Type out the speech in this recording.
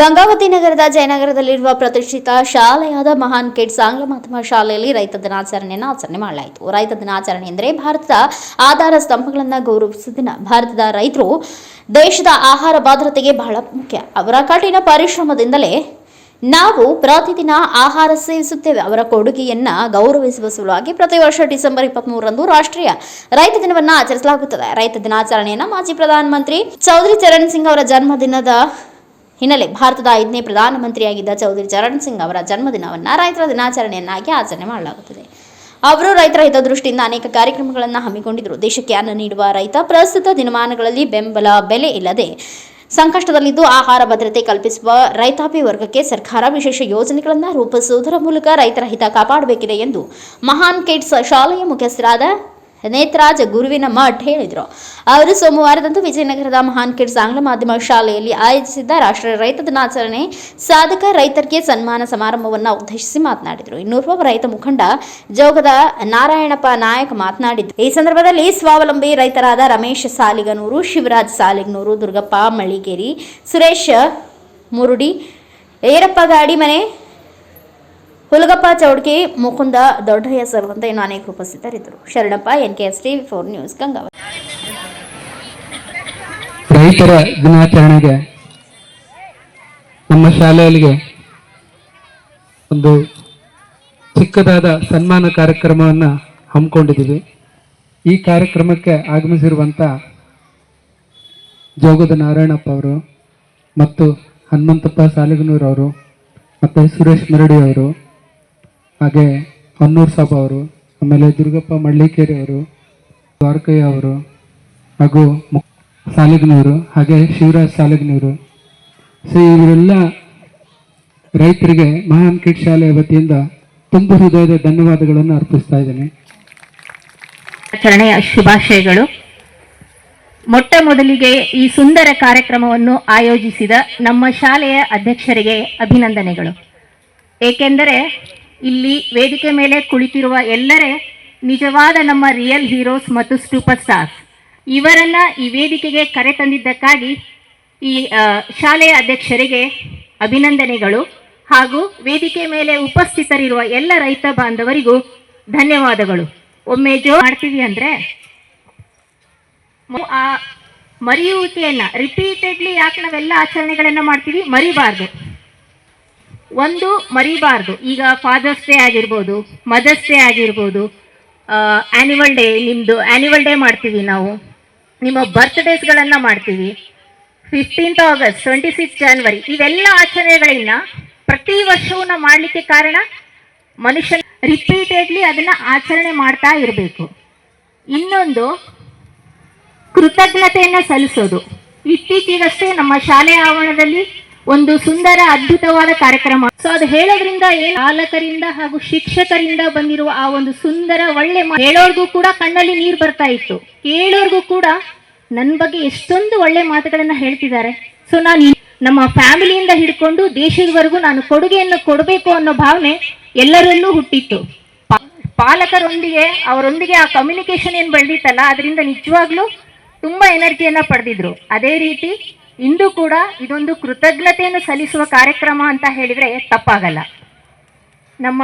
ಗಂಗಾವತಿ ನಗರದ ಜಯನಗರದಲ್ಲಿರುವ ಪ್ರತಿಷ್ಠಿತ ಶಾಲೆಯಾದ ಮಹಾನ್ ಕಿಡ್ಸ್ ಆಂಗ್ಲ ಮಾಧ್ಯಮ ಶಾಲೆಯಲ್ಲಿ ರೈತ ದಿನಾಚರಣೆಯನ್ನು ಆಚರಣೆ ಮಾಡಲಾಯಿತು. ರೈತ ದಿನಾಚರಣೆ ಎಂದರೆ ಭಾರತದ ಆಧಾರ ಸ್ತಂಭಗಳನ್ನು ಗೌರವಿಸುವ ದಿನ. ಭಾರತದ ರೈತರು ದೇಶದ ಆಹಾರ ಭದ್ರತೆಗೆ ಬಹಳ ಮುಖ್ಯ. ಅವರ ಕಠಿಣ ಪರಿಶ್ರಮದಿಂದಲೇ ನಾವು ಪ್ರತಿದಿನ ಆಹಾರ ಸೇವಿಸುತ್ತೇವೆ. ಅವರ ಕೊಡುಗೆಯನ್ನ ಗೌರವಿಸುವ ಸಲುವಾಗಿ ಪ್ರತಿ ವರ್ಷ ಡಿಸೆಂಬರ್ 23ರಂದು ರಾಷ್ಟ್ರೀಯ ರೈತ ದಿನವನ್ನು ಆಚರಿಸಲಾಗುತ್ತದೆ. ರೈತ ದಿನಾಚರಣೆಯನ್ನು ಮಾಜಿ ಪ್ರಧಾನಮಂತ್ರಿ ಚೌಧರಿ ಚರಣ್ ಸಿಂಗ್ ಅವರ ಜನ್ಮದಿನದ ಹಿನ್ನೆಲೆ ಭಾರತದ 5ನೇ ಪ್ರಧಾನಮಂತ್ರಿಯಾಗಿದ್ದ ಚೌಧರಿ ಚರಣ್ ಸಿಂಗ್ ಅವರ ಜನ್ಮದಿನವನ್ನು ರೈತರ ದಿನಾಚರಣೆಯನ್ನಾಗಿ ಆಚರಣೆ ಮಾಡಲಾಗುತ್ತದೆ. ಅವರು ರೈತರ ಹಿತದೃಷ್ಟಿಯಿಂದ ಅನೇಕ ಕಾರ್ಯಕ್ರಮಗಳನ್ನು ಹಮ್ಮಿಕೊಂಡಿದ್ದರು. ದೇಶಕ್ಕೆ ಅನ್ನ ನೀಡುವ ರೈತ ಪ್ರಸ್ತುತ ದಿನಮಾನಗಳಲ್ಲಿ ಬೆಂಬಲ ಬೆಲೆ ಇಲ್ಲದೆ ಸಂಕಷ್ಟದಲ್ಲಿದ್ದು ಆಹಾರ ಭದ್ರತೆ ಕಲ್ಪಿಸುವ ರೈತಾಪಿ ವರ್ಗಕ್ಕೆ ಸರ್ಕಾರ ವಿಶೇಷ ಯೋಜನೆಗಳನ್ನು ರೂಪಿಸುವುದರ ಮೂಲಕ ರೈತರ ಹಿತ ಕಾಪಾಡಬೇಕಿದೆ ಎಂದು ಮಹಾನ್ ಕಿಡ್ಸ್ ಶಾಲೆಯ ಮುಖ್ಯಸ್ಥರಾದ ನೇತ್ರಾಜ್ ಗುರುವಿನ ಮಠ್ ಹೇಳಿದರು. ಅವರು ಸೋಮವಾರದಂದು ವಿಜಯನಗರದ ಮಹಾನ್ ಕಿಡ್ಸ್ ಆಂಗ್ಲ ಮಾಧ್ಯಮ ಶಾಲೆಯಲ್ಲಿ ಆಯೋಜಿಸಿದ್ದ ರಾಷ್ಟ್ರೀಯ ರೈತ ದಿನಾಚರಣೆ ಸಾಧಕ ರೈತರಿಗೆ ಸನ್ಮಾನ ಸಮಾರಂಭವನ್ನು ಉದ್ದೇಶಿಸಿ ಮಾತನಾಡಿದರು. ಇನ್ನೋರ್ವ ರೈತ ಮುಖಂಡ ಜೋಗದ ನಾರಾಯಣಪ್ಪ ನಾಯಕ್ ಮಾತನಾಡಿದರು. ಈ ಸಂದರ್ಭದಲ್ಲಿ ಸ್ವಾವಲಂಬಿ ರೈತರಾದ ರಮೇಶ್ ಸಾಲಿಗನೂರು, ಶಿವರಾಜ್ ಸಾಲಿಗನೂರು, ದುರ್ಗಪ್ಪ ಮಳಿಗೇರಿ, ಸುರೇಶ್ ಮುರುಡಿ, ಏರಪ್ಪ ಗಾಡಿ ಮನೆ, ಹುಲಗಪ್ಪ ಚೌಡ್ಕಿ, ಮುಕುಂದ ದೊಡ್ಡಯ್ಯ ಸೇರಿದಂತೆ ಇನ್ನು ಅನೇಕರು ಉಪಸ್ಥಿತರಿದ್ದರು. Sharanappa, NKS TV4 news, Gangavathi. ರೈತರ ದಿನಾಚರಣೆಗೆ ನಮ್ಮ ಶಾಲೆಯಲ್ಲಿ ಒಂದು ಚಿಕ್ಕದಾದ ಸನ್ಮಾನ ಕಾರ್ಯಕ್ರಮವನ್ನು ಹಮ್ಮಿಕೊಂಡಿದ್ದೀವಿ. ಈ ಕಾರ್ಯಕ್ರಮಕ್ಕೆ ಆಗಮಿಸಿರುವಂಥ ಜೋಗದ ನಾರಾಯಣಪ್ಪ ಅವರು ಮತ್ತು ಹನುಮಂತಪ್ಪ ಸಾಲಿಗನೂರು ಅವರು ಮತ್ತು ಸುರೇಶ್ ಮರಡಿ ಅವರು, ಹಾಗೆ ಹೊನ್ನೂರು ಸಾಬ್ ಅವರು, ಆಮೇಲೆ ದುರ್ಗಪ್ಪ ಮಳ್ಳಿಕೇರಿ ಅವರು, ದ್ವಾರಕಯ್ಯ ಅವರು, ಹಾಗೂ ಸಾಲಿಗನೂರು, ಹಾಗೆ ಶಿವರಾಜ್ ಸಾಲಿಗನೂರು. ಸೊ ಇವರೆಲ್ಲ ರೈತರಿಗೆ ಮಹಾನ್ ಕಿಡ್ಸ್ ಶಾಲೆಯ ವತಿಯಿಂದ ತುಂಬ ಹೃದಯದ ಧನ್ಯವಾದಗಳನ್ನು ಅರ್ಪಿಸ್ತಾ ಇದ್ದೇನೆ. ಆಚರಣೆಯ ಶುಭಾಶಯಗಳು. ಮೊಟ್ಟ ಮೊದಲಿಗೆ ಈ ಸುಂದರ ಕಾರ್ಯಕ್ರಮವನ್ನು ಆಯೋಜಿಸಿದ ನಮ್ಮ ಶಾಲೆಯ ಅಧ್ಯಕ್ಷರಿಗೆ ಅಭಿನಂದನೆಗಳು. ಏಕೆಂದರೆ ಇಲ್ಲಿ ವೇದಿಕೆ ಮೇಲೆ ಕುಳಿತಿರುವ ಎಲ್ಲರೇ ನಿಜವಾದ ನಮ್ಮ ರಿಯಲ್ ಹೀರೋಸ್ ಮತ್ತು ಸೂಪರ್ ಸ್ಟಾರ್ಸ್. ಇವರನ್ನ ಈ ವೇದಿಕೆಗೆ ಕರೆತಂದಿದ್ದಕ್ಕಾಗಿ ಈ ಶಾಲೆಯ ಅಧ್ಯಕ್ಷರಿಗೆ ಅಭಿನಂದನೆಗಳು ಹಾಗೂ ವೇದಿಕೆ ಮೇಲೆ ಉಪಸ್ಥಿತರಿರುವ ಎಲ್ಲ ರೈತ ಬಾಂಧವರಿಗೂ ಧನ್ಯವಾದಗಳು. ಒಮ್ಮೆ ಮಾಡ್ತೀವಿ ಅಂದರೆ ಆ ಮರೆಯುವಿಕೆಯನ್ನ ರಿಪೀಟೆಡ್ಲಿ ಯಾಕೆ ನಾವೆಲ್ಲ ಆಚರಣೆಗಳನ್ನು ಮಾಡ್ತೀವಿ, ಮರಿಬಾರ್ದು. ಈಗ ಫಾದರ್ಸ್ ಡೇ ಆಗಿರ್ಬೋದು, ಮದರ್ಸ್ ಡೇ ಆಗಿರ್ಬೋದು, ಆ್ಯನಿವಲ್ ಡೇ, ನಿಮ್ಮದು ಆ್ಯನಿವಲ್ ಡೇ ಮಾಡ್ತೀವಿ ನಾವು, ನಿಮ್ಮ ಬರ್ತ್ಡೇಸ್ಗಳನ್ನು ಮಾಡ್ತೀವಿ, 15th ಆಗಸ್ಟ್, 26 ಜನವರಿ, ಇವೆಲ್ಲ ಆಚರಣೆಗಳನ್ನ ಪ್ರತಿ ವರ್ಷವೂ ನಾವು ಮಾಡಲಿಕ್ಕೆ ಕಾರಣ ಮನುಷ್ಯ ರಿಪೀಟೆಡ್ಲಿ ಅದನ್ನು ಆಚರಣೆ ಮಾಡ್ತಾ ಇರಬೇಕು. ಇನ್ನೊಂದು ಕೃತಜ್ಞತೆಯನ್ನು ಸಲ್ಲಿಸೋದು. ಇತ್ತೀಚೆಗಷ್ಟೇ ನಮ್ಮ ಶಾಲೆಯ ಆವರಣದಲ್ಲಿ ಒಂದು ಸುಂದರ ಅದ್ಭುತವಾದ ಕಾರ್ಯಕ್ರಮ. ಸೊ ಅದು ಹೇಳೋದ್ರಿಂದ ಪಾಲಕರಿಂದ ಹಾಗೂ ಶಿಕ್ಷಕರಿಂದ ಬಂದಿರುವ ಆ ಒಂದು ಸುಂದರ ಒಳ್ಳೆ ಹೇಳೋರ್ಗೂ ಕೂಡ ಕಣ್ಣಲ್ಲಿ ನೀರು ಬರ್ತಾ ಇತ್ತು, ಕೇಳೋರ್ಗೂ ಕೂಡ ನನ್ನ ಬಗ್ಗೆ ಎಷ್ಟೊಂದು ಒಳ್ಳೆ ಮಾತುಗಳನ್ನ ಹೇಳ್ತಿದ್ದಾರೆ. ಸೊ ನಾನು ನಮ್ಮ ಫ್ಯಾಮಿಲಿಯಿಂದ ಹಿಡ್ಕೊಂಡು ದೇಶದವರೆಗೂ ನಾನು ಕೊಡುಗೆಯನ್ನು ಕೊಡಬೇಕು ಅನ್ನೋ ಭಾವನೆ ಎಲ್ಲರಲ್ಲೂ ಹುಟ್ಟಿತ್ತು. ಪಾಲಕರೊಂದಿಗೆ ಅವರೊಂದಿಗೆ ಆ ಕಮ್ಯುನಿಕೇಶನ್ ಏನು ಬೆಳೆದಿತ್ತಲ್ಲ, ಅದರಿಂದ ನಿಜವಾಗ್ಲೂ ತುಂಬಾ ಎನರ್ಜಿಯನ್ನ ಪಡೆದಿದ್ರು. ಅದೇ ರೀತಿ ಇಂದು ಕೂಡ ಇದೊಂದು ಕೃತಜ್ಞತೆಯನ್ನು ಸಲ್ಲಿಸುವ ಕಾರ್ಯಕ್ರಮ ಅಂತ ಹೇಳಿದ್ರೆ ತಪ್ಪಾಗಲ್ಲ. ನಮ್ಮ